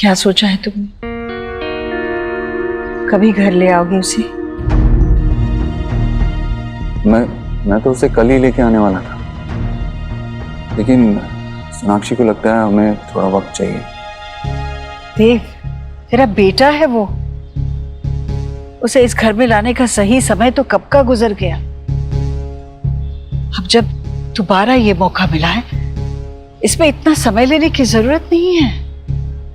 क्या सोचा है तुमने? कभी घर ले आओगे उसे? मैं तो उसे कल ही लेके आने वाला था, लेकिन सोनाक्षी को लगता है हमें थोड़ा वक्त चाहिए। देख, तेरा बेटा है वो, उसे इस घर में लाने का सही समय तो कब का गुजर गया। अब जब दोबारा ये मौका मिला है, इसमें इतना समय लेने की जरूरत नहीं है।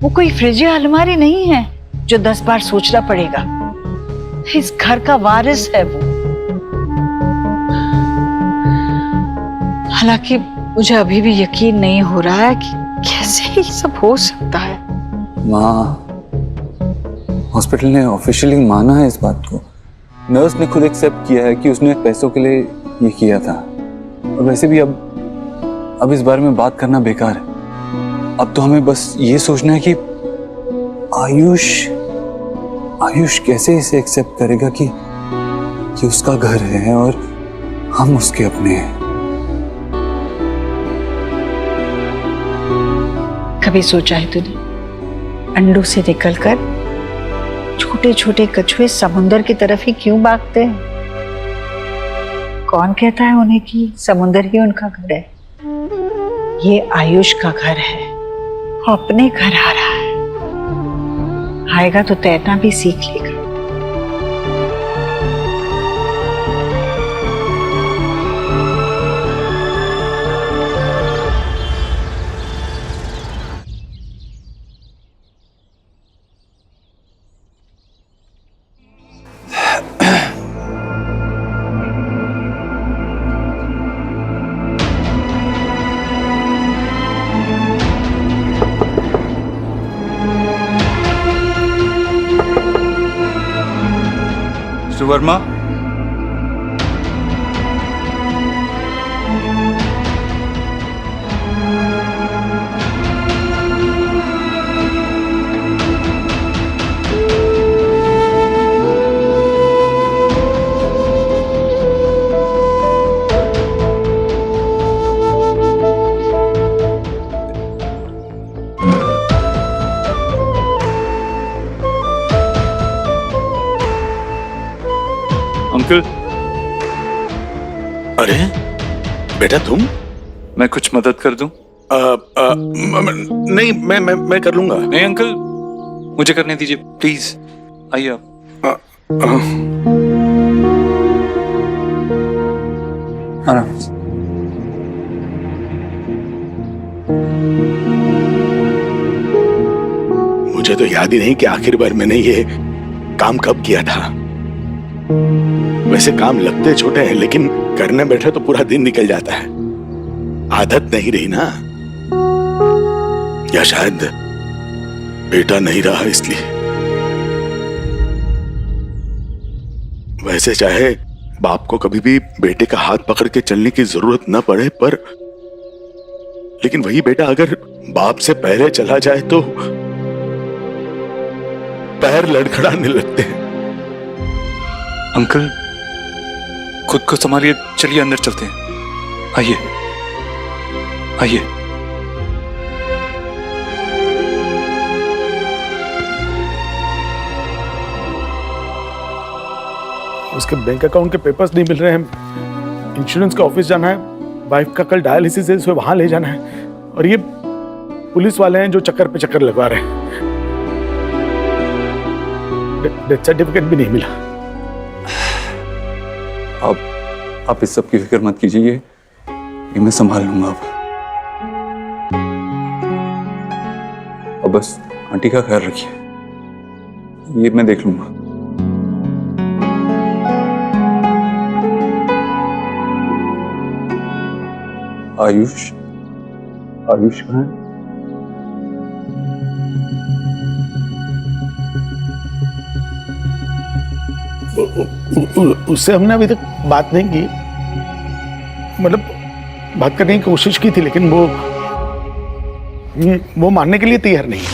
वो कोई फ्रिज या अलमारी नहीं है जो 10 बार सोचना पड़ेगा। इस घर का वारिस है वो। हालांकि मुझे अभी भी यकीन नहीं हो रहा है कि कैसे ये सब हो सकता है। माँ, हॉस्पिटल ने ऑफिशियली माना है इस बात को। नर्स ने खुद एक्सेप्ट किया है कि उसने पैसों के लिए ये किया था। और वैसे भी अब इस बारे में बात करना बेकार है। अब तो हमें बस ये सोचना है कि आयुष कैसे इसे एक्सेप्ट करेगा कि उसका घर है और हम उसके अपने हैं। कभी सोचा है तूने, अंडों से निकलकर छोटे छोटे कछुए समुंदर की तरफ ही क्यों भागते हैं? कौन कहता है उन्हें कि समुंदर ही उनका घर है? ये आयुष का घर है, वो अपने घर आ रहा है। आएगा तो तैरना भी सीख लेगा। Mister Verma, uncle. अरे बेटा तुम? मैं कुछ मदद कर दूं? नहीं, मैं कर लूंगा। नहीं अंकल, मुझे करने दीजिए प्लीज। आइए आप। आराम से। मुझे तो याद ही नहीं कि आखिर बार मैंने ये काम कब किया था। वैसे काम लगते छोटे हैं, लेकिन करने बैठे तो पूरा दिन निकल जाता है। आदत नहीं रही ना, या शायद बेटा नहीं रहा इसलिए। वैसे चाहे बाप को कभी भी बेटे का हाथ पकड़ के चलने की जरूरत न पड़े, पर लेकिन वही बेटा अगर बाप से पहले चला जाए तो पैर लड़खड़ाने लगते हैं। अंकल, खुद को संभालिए, चलिए अंदर चलते हैं। आइए आइए। उसके बैंक अकाउंट के पेपर्स नहीं मिल रहे हैं। इंश्योरेंस का ऑफिस जाना है, वाइफ का कल डायलिसिस है, उसे वहां ले जाना है। और ये पुलिस वाले हैं जो चक्कर पे चक्कर लगवा रहे हैं। डेथ सर्टिफिकेट भी नहीं मिला। आप इस सब की फिक्र मत कीजिए, ये मैं संभाल लूंगा। अब बस आंटी का ख्याल रखिए, ये मैं देख लूंगा। आयुष कहाँ है? उससे हमने अभी तक बात नहीं की। मतलब बात करने की कोशिश की थी, लेकिन वो मानने के लिए तैयार नहीं।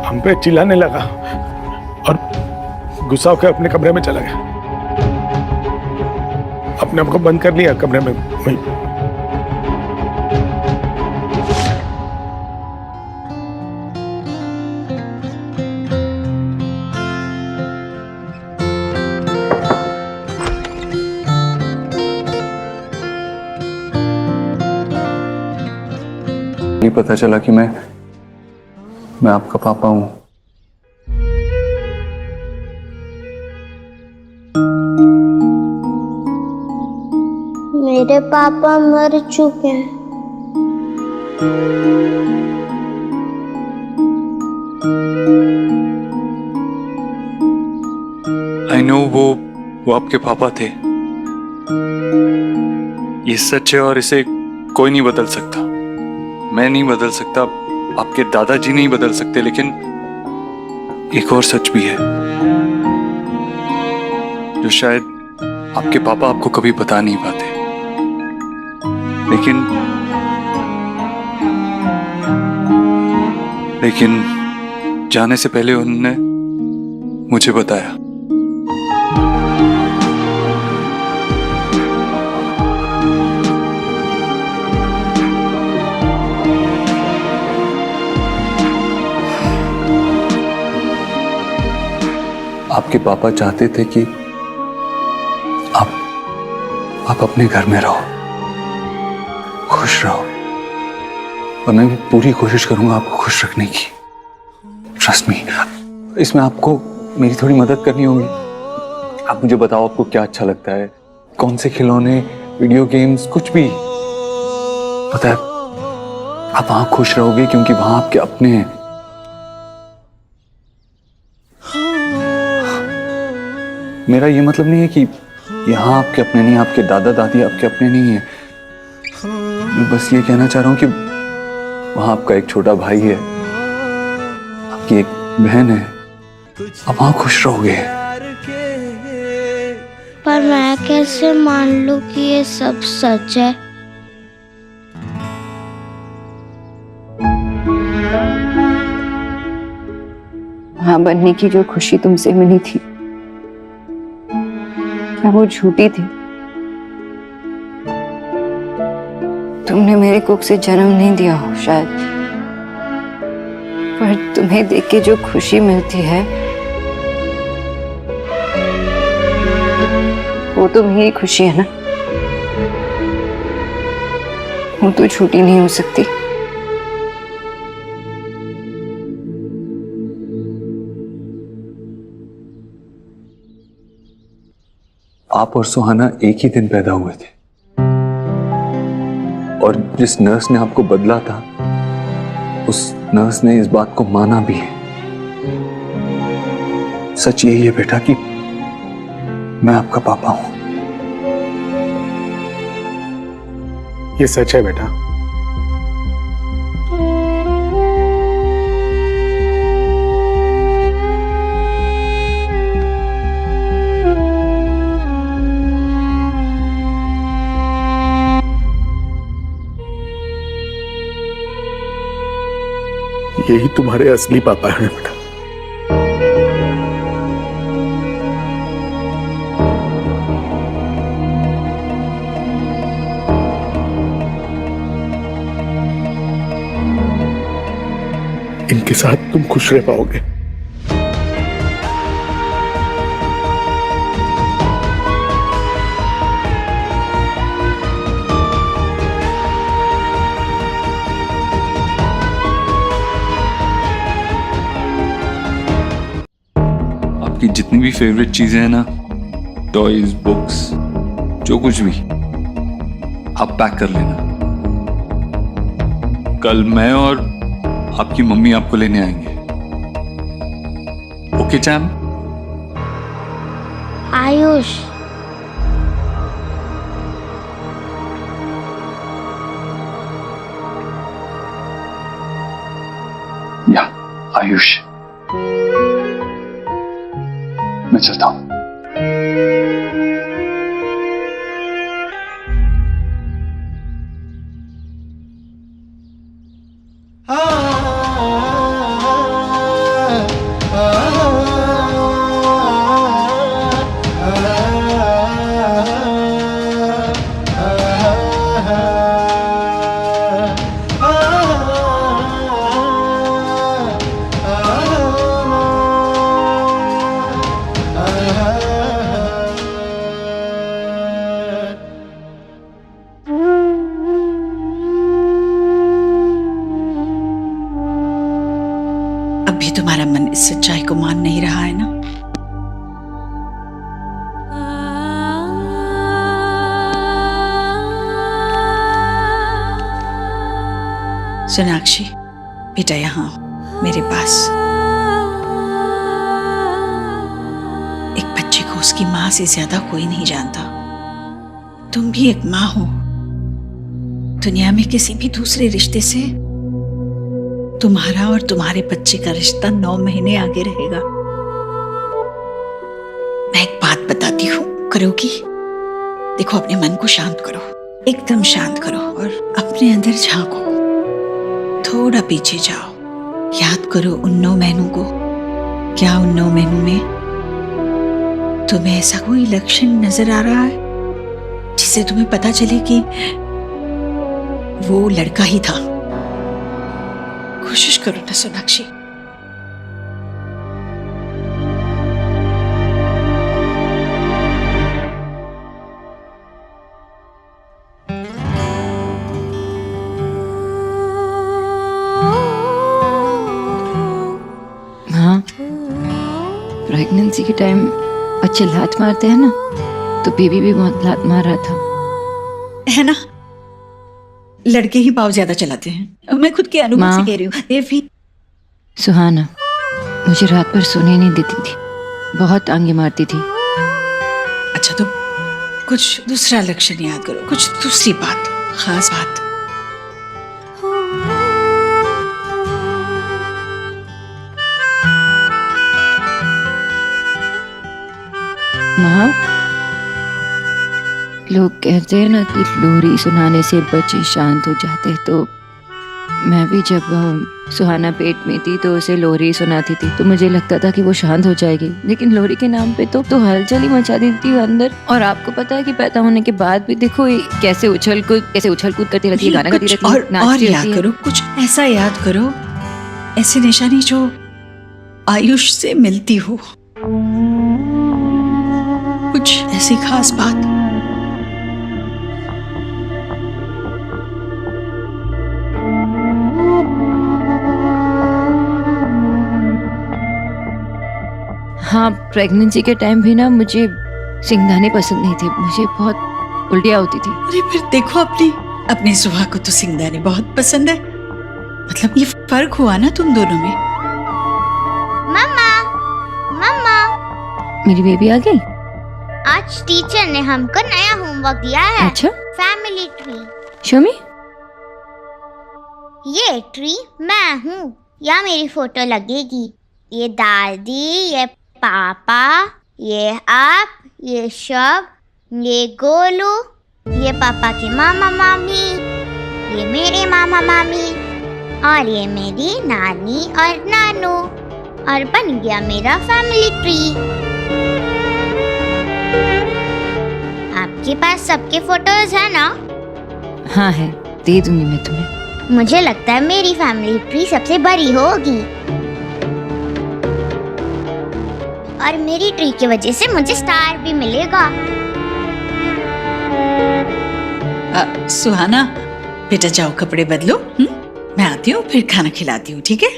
हम पे चिल्लाने लगा और गुस्सा होकर अपने कमरे में चला गया। अपने आप को बंद कर लिया कमरे में। ही पता चला कि मैं आपका पापा हूं। मेरे पापा मर चुके हैं। आई नो, वो आपके पापा थे। ये सच है और इसे कोई नहीं बदल सकता। मैं नहीं बदल सकता, आपके दादाजी नहीं बदल सकते, लेकिन एक और सच भी है जो शायद आपके पापा आपको कभी बता नहीं पाते, लेकिन जाने से पहले उन्होंने मुझे बताया। आपके पापा चाहते थे कि आप अपने घर में रहो, खुश रहो, और मैं भी पूरी कोशिश करूंगा आपको खुश रखने की। ट्रस्ट मी, इसमें आपको मेरी थोड़ी मदद करनी होगी। आप मुझे बताओ आपको क्या अच्छा लगता है, कौन से खिलौने, वीडियो गेम्स, कुछ भी। पता है, आप वहां खुश रहोगे क्योंकि वहां आपके अपने हैं। मेरा ये मतलब नहीं है कि यहाँ आपके अपने नहीं, आपके दादा दादी आपके अपने नहीं है। मैं बस ये कहना चाह रहा हूँ कि वहां आपका एक छोटा भाई है, आपकी एक बहन है, आप वहां खुश रहोगे। पर मैं कैसे मान लूं कि ये सब सच है? मां बनने की जो खुशी तुमसे मिली थी, क्या वो झूठी थी? तुमने मेरे कोख से जन्म नहीं दिया हो शायद, पर तुम्हें देख के जो खुशी मिलती है वो तो मेरी खुशी है ना, वो तो झूठी नहीं हो सकती। आप और सुहाना एक ही दिन पैदा हुए थे, और जिस नर्स ने आपको बदला था उस नर्स ने इस बात को माना भी है। सच यही है बेटा कि मैं आपका पापा हूं। ये सच है बेटा। यही तुम्हारे असली पापा हैं बेटा। इनके साथ तुम खुश रह पाओगे। आपकी जितनी भी फेवरेट चीजें हैं ना, टॉयज, बुक्स, जो कुछ भी, आप पैक कर लेना। कल मैं और आपकी मम्मी आपको लेने आएंगे। Okay charm? आयुष, या आयुष, मैं चलता हूं। सोनाक्षी, बेटा यहाँ आओ मेरे पास। एक बच्चे को उसकी माँ से ज्यादा कोई नहीं जानता। तुम भी एक माँ हो। दुनिया में किसी भी दूसरे रिश्ते से तुम्हारा और तुम्हारे बच्चे का रिश्ता 9 महीने आगे रहेगा। मैं एक बात बताती हूँ, करोगी? देखो, अपने मन को शांत करो, एकदम शांत करो और अपने अंदर झांको। थोड़ा पीछे जाओ, याद करो उन 9 महीनों को। क्या उन 9 महीनों में तुम्हें ऐसा कोई लक्षण नजर आ रहा है जिससे तुम्हें पता चले कि वो लड़का ही था? कोशिश करो ना सोनाक्षी। हाँ, प्रेगनेंसी के टाइम बच्चे लात मारते हैं ना, तो बेबी भी बहुत लात मार रहा था। है ना, लड़के ही पाव ज्यादा चलाते हैं। मैं खुद के अनुभव से कह रही हूँ। देवी, सुहाना मुझे रात भर सोने नहीं देती थी, बहुत आंगे मारती थी। अच्छा, तो कुछ दूसरा लक्षण याद करो, कुछ दूसरी बात, खास बात। माँ, लोग कहते हैं ना कि लोरी सुनाने से बच्चे शांत हो जाते हैं, तो मैं भी जब सुहाना पेट में थी तो उसे लोरी सुनाती थी, तो मुझे लगता था कि वो शांत हो जाएगी। लेकिन लोरी के नाम पे तो हलचल ही मचा देती थी अंदर। और आपको पता है कि पैदा होने के बाद भी देखो ये कैसे उछल कूद करती रहती है, गाना गाती रहती है, और याद करो, कुछ ऐसा याद करो, ऐसी निशानी जो आयुष से मिलती हो, कुछ ऐसी खास बात। हाँ, प्रेगनेंसी के टाइम भी ना मुझे सिंगदाने पसंद नहीं थे, मुझे बहुत उल्टियाँ होती थी। अरे फिर देखो, अपनी सुहा को तो सिंगदाने बहुत पसंद है। मतलब ये फर्क हुआ ना तुम दोनों में। मम्मा, मम्मा, मेरी बेबी आ गई। आज टीचर ने हमको नया होमवर्क दिया है। अच्छा, फैमिली ट्री। शो मी। ये ट्री मैं हूँ, यहाँ मेरी फोटो लगेगी। ये दादी, ये पापा, ये आप, ये शब, ये गोलू, ये पापा के मामा मामी, ये मेरे मामा मामी, और ये मेरी नानी और नानू, और बन गया मेरा फैमिली ट्री। आपके पास सबके फोटोज है ना? हाँ है, दे दूंगी मैं तुम्हें। मुझे लगता है मेरी फैमिली ट्री सबसे बड़ी होगी, और मेरी ट्री की वजह से मुझे स्टार भी मिलेगा। सुहाना, बेटा जाओ कपड़े बदलो। मैं आती हूँ, फिर खाना खिलाती हूँ, ठीक है?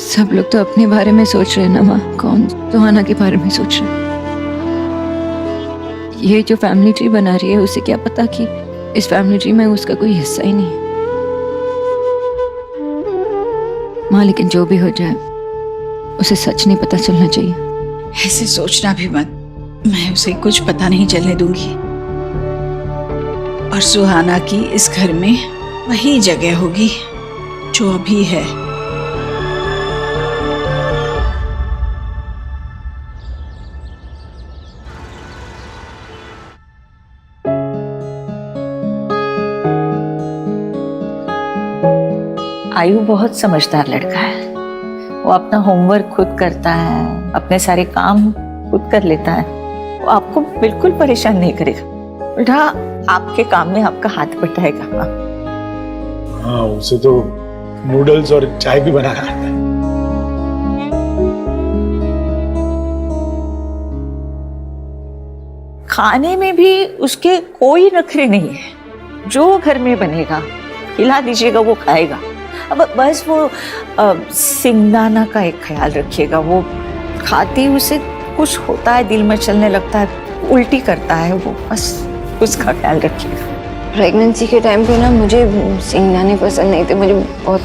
सब लोग तो अपने बारे में सोच रहे हैं ना माँ, कौन सुहाना के बारे में सोच रहे हैं। ये जो फैमिली ट्री बना रही है, उसे क्या पता कि इस फैमिली ट्री में उसका कोई हिस्सा ही नहीं है। माँ, लेकिन जो भी हो जाए उसे सच नहीं पता चलना चाहिए। ऐसे सोचना भी मत, मैं उसे कुछ पता नहीं चलने दूंगी। और सुहाना की इस घर में वही जगह होगी जो अभी है। आयु बहुत समझदार लड़का है। वो अपना होमवर्क खुद करता है, अपने सारे काम खुद कर लेता है। वो आपको बिल्कुल परेशान नहीं करेगा, उल्टा आपके काम में आपका हाथ बटाएगा। हाँ, उसे तो नूडल्स और चाय भी बनाना आता है। खाने में भी उसके कोई नखरे नहीं है। जो घर में बनेगा खिला दीजिएगा, वो खाएगा। अब बस वो सिंगदाना का एक ख्याल रखिएगा, वो खाते ही उसे कुछ होता है, दिल में चलने लगता है, उल्टी करता है वो, बस उसका ख्याल रखिएगा। प्रेगनेंसी के टाइम पे ना मुझे सिंगदाने पसंद नहीं थे, मुझे बहुत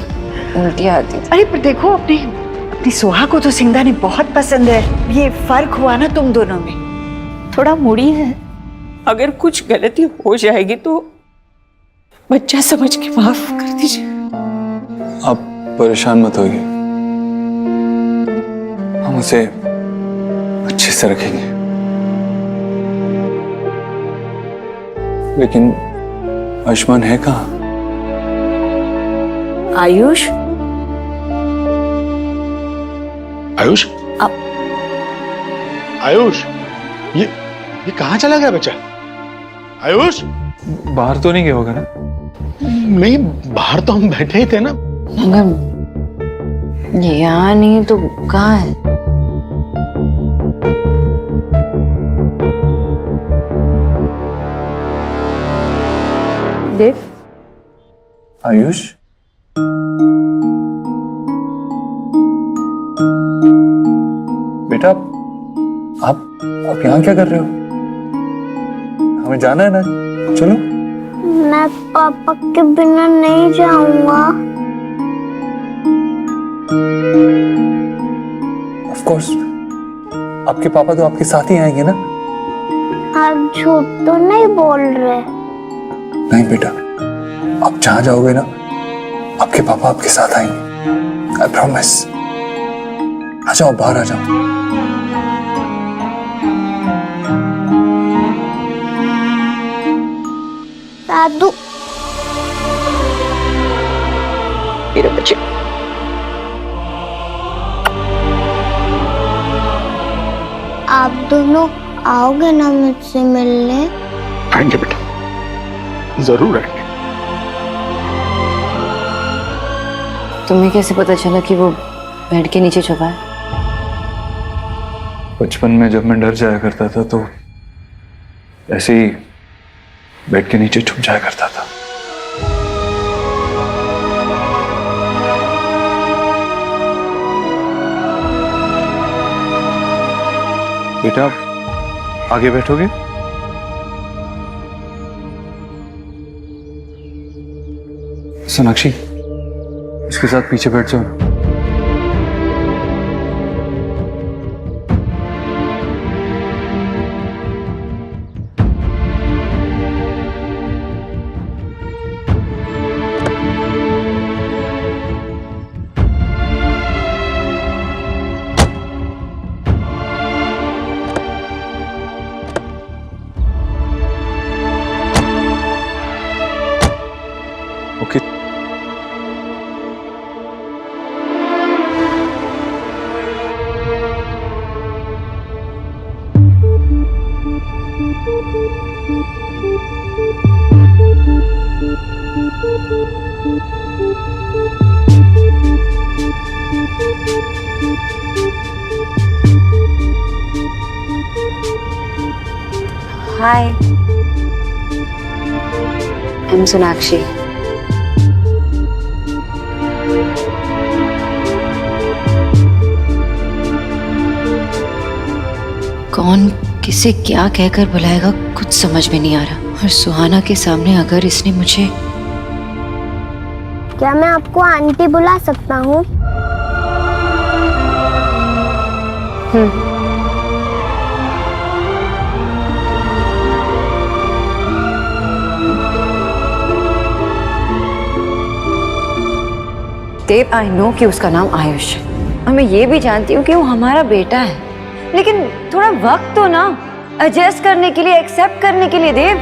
उल्टियाँ आती थी। अरे पर देखो, अपनी सोहा को तो सिंगदाने बहुत पसंद है। ये फर्क हुआ ना तुम दोनों में। थोड़ा मुड़ी है, अगर कुछ गलती हो जाएगी तो बच्चा समझ के माफ कर दीजिए। आप परेशान मत होइए, हम उसे अच्छे से रखेंगे। लेकिन आयुष्मान है कहाँ? आयुष, आयुष, आयुष, ये कहाँ चला गया बच्चा? आयुष, बाहर तो नहीं गया होगा ना? नहीं, बाहर तो हम बैठे ही थे ना। मगर ये यहाँ नहीं तो कहाँ है? देव, आयुष, बेटा आप यहाँ क्या कर रहे हो? हमें जाना है ना, चलो। मैं पापा के बिना नहीं जाऊंगा। ऑफ कोर्स, आपके पापा तो आपके साथ ही आएंगे ना? आप झूठ तो नहीं बोल रहे? नहीं बेटा, आप जहां जाओगे ना, आपके पापा आपके साथ आएंगे, आई प्रॉमिस। आ जाओ, बाहर आ जाओ। दादू, मेरे बच्चे, आप दोनों आओगे ना मुझसे मिलने? आएंगे बेटा, जरूर आएंगे। तुम्हें कैसे पता चला कि वो बेड के नीचे छुपा है? बचपन में जब मैं डर जाया करता था तो ऐसे ही बेड के नीचे छुप जाया करता था। बेटा, आगे बैठोगे? सोनाक्षी, इसके साथ पीछे बैठ जाओ। ओके। Hi, I'm Sonakshi. कौन किसे क्या कहकर बुलाएगा कुछ समझ में नहीं आ रहा। और सुहाना के सामने अगर इसने मुझे... क्या मैं आपको आंटी बुला सकता हूँ? देव, आई नो कि उसका नाम आयुष है और मैं ये भी जानती हूँ कि वो हमारा बेटा है, लेकिन थोड़ा वक्त तो ना एडजस्ट करने के लिए, एक्सेप्ट करने के लिए। देव,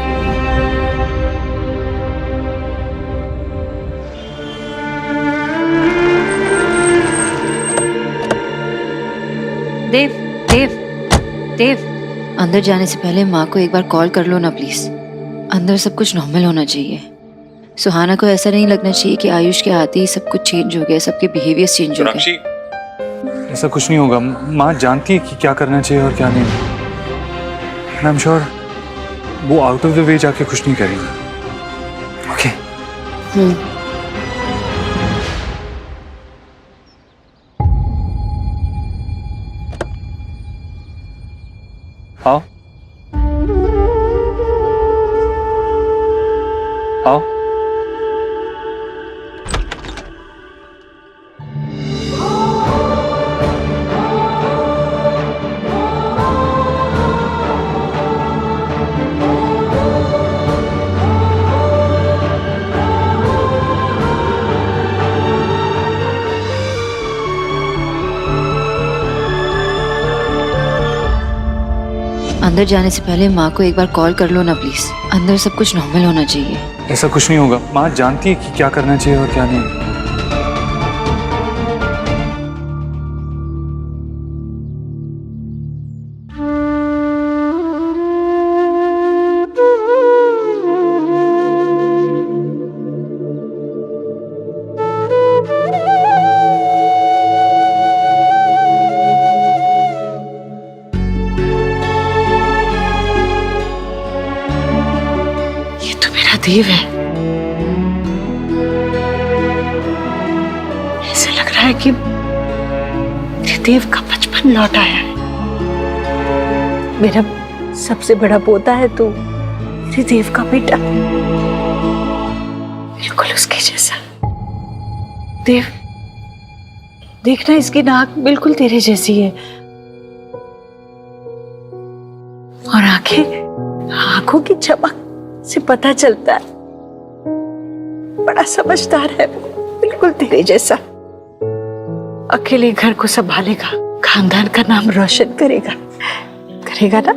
देव, देव, देव, अंदर जाने से पहले माँ को एक बार कॉल कर लो ना प्लीज। अंदर सब कुछ नॉर्मल होना चाहिए। सुहाना को ऐसा नहीं लगना चाहिए कि आयुष के आते ही सब कुछ चेंज हो गया, सबके बिहेवियर चेंज हो गए। ऐसा कुछ नहीं होगा, माँ जानती है कि क्या करना चाहिए और क्या नहीं। आई एम श्योर वो आउट ऑफ द वे जाके कुछ नहीं करेंगे। ओके। आओ आओ। अंदर जाने से पहले माँ को एक बार कॉल कर लो ना प्लीज। अंदर सब कुछ नॉर्मल होना चाहिए। ऐसा कुछ नहीं होगा, माँ जानती है कि क्या करना चाहिए और क्या नहीं। ये तो मेरा देव है। ऐसे लग रहा है कि मेरे देव का बचपन लौट आया है। मेरा सबसे बड़ा पोता है तो मेरे देव का बेटा, बिल्कुल उसके जैसा। देव, देखना इसकी नाक बिल्कुल तेरे जैसी है और आंखों की चमक से पता चलता है बड़ा समझदार है, बिल्कुल तेरे जैसा। अकेले घर को संभालेगा, खानदान का नाम रोशन करेगा, करेगा ना?